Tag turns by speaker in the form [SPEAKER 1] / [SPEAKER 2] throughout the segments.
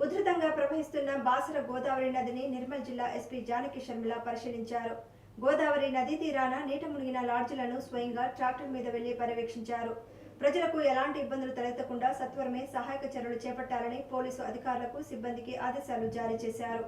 [SPEAKER 1] ఉధృతంగా ప్రవహిస్తున్న బాసర గోదావరి నదిని నిర్మల్ జిల్లా ఎస్పీ జానకి శర్మిల పరిశీలించారు. గోదావరి నదీ తీరాన నీట మునిగిన లాడ్జీలను స్వయంగా ట్రాక్టర్ మీద వెళ్లి పర్యవేక్షించారు. ప్రజలకు ఎలాంటి ఇబ్బందులు తలెత్తకుండా సత్వరమే సహాయక చర్యలు చేపట్టాలని పోలీసు అధికారులకు సిబ్బందికి ఆదేశాలు జారీ చేశారు.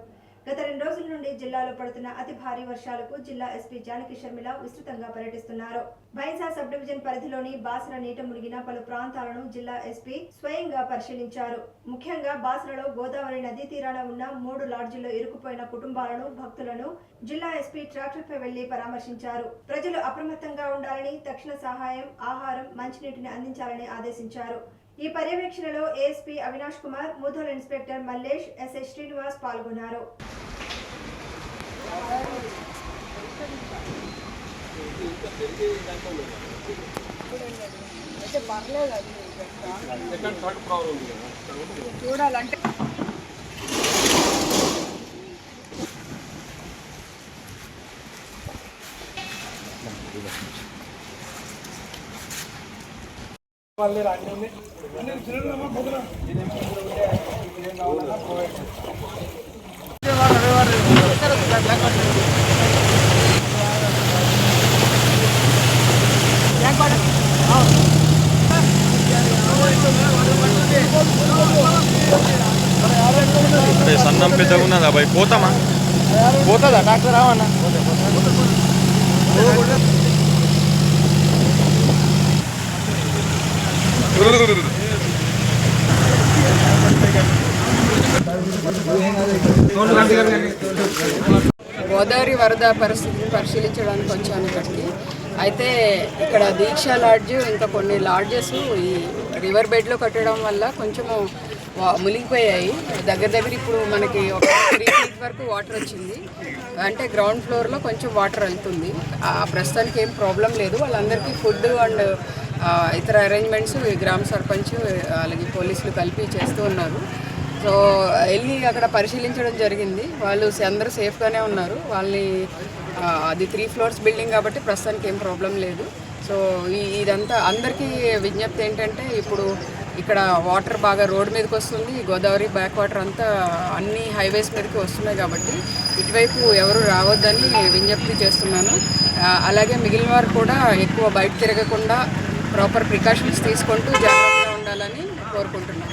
[SPEAKER 1] గత 2 రోజుల నుండి జిల్లాలో పడుతున్న అతి భారీ వర్షాలకు జిల్లా ఎస్పీ జానకి శర్మిల విస్తృతంగా పర్యటిస్తున్నారు. బైన్సా సబ్ డివిజన్ పరిధిలోని బాసర నీట మునిగిన పలు ప్రాంతాలను జిల్లా ఎస్పీ స్వయంగా పరిశీలించారు. ముఖ్యంగా బాసరలో గోదావరి నదీ తీరాన ఉన్న 3 లాడ్జీల్లో ఇరుక్కుపోయిన కుటుంబాలను, భక్తులను జిల్లా ఎస్పీ ట్రాక్టర్పై వెళ్లి పరామర్శించారు. ప్రజలు అప్రమత్తంగా ఉండాలని, తక్షణ సహాయం, ఆహారం, మంచినీటిని అందించాలని ఆదేశించారు. ఈ పర్యవేక్షణలో ASP Avinash Kumar, Mudhol inspector Mallesh, SI Srinivas పాల్గొన్నారు.
[SPEAKER 2] చూడాలంటే మళ్ళీ రాండి
[SPEAKER 3] సన్నం పెద్దగా ఉన్నదా బాయ్? పోతామా? పోతుందా డాక్టర్? రావన్నా
[SPEAKER 2] గోదావరి వరద పరిస్థితిని పరిశీలించడానికి వచ్చాను ఇక్కడికి. అయితే ఇక్కడ దీక్ష లాడ్జ్, ఇంకా కొన్ని లాడ్జెస్ ఈ రివర్ బెడ్లో కట్టడం వల్ల కొంచెము మునిగిపోయాయి. దగ్గర ఇప్పుడు మనకి ఒక 3 feet వరకు వాటర్ వచ్చింది. అంటే గ్రౌండ్ ఫ్లోర్లో కొంచెం వాటర్ వెళ్తుంది. ప్రస్తుతానికి ఏం ప్రాబ్లం లేదు. వాళ్ళందరికీ ఫుడ్ అండ్ ఇతర అరేంజ్మెంట్స్ గ్రామ సర్పంచ్ అలాగే పోలీసులు కలిపి చేస్తూ ఉన్నారు. సో వెళ్ళి అక్కడ పరిశీలించడం జరిగింది. వాళ్ళు అందరూ సేఫ్గానే ఉన్నారు. వాళ్ళని అది 3 floors బిల్డింగ్ కాబట్టి ప్రస్తుతానికి ఏం ప్రాబ్లం లేదు. సో ఇదంతా అందరికీ విజ్ఞప్తి ఏంటంటే, ఇప్పుడు ఇక్కడ వాటర్ బాగా రోడ్ మీదకి వస్తుంది. గోదావరి బ్యాక్ వాటర్ అంతా అన్ని హైవేస్ మీదకి వస్తున్నాయి కాబట్టి ఇటువైపు ఎవరు రావద్దని విజ్ఞప్తి చేస్తున్నాను. అలాగే మిగిలిన వారు కూడా ఎక్కువ బయట తిరగకుండా ప్రాపర్ ప్రికాషన్స్ తీసుకుంటూ జాగ్రత్తగా ఉండాలని కోరుకుంటున్నాను.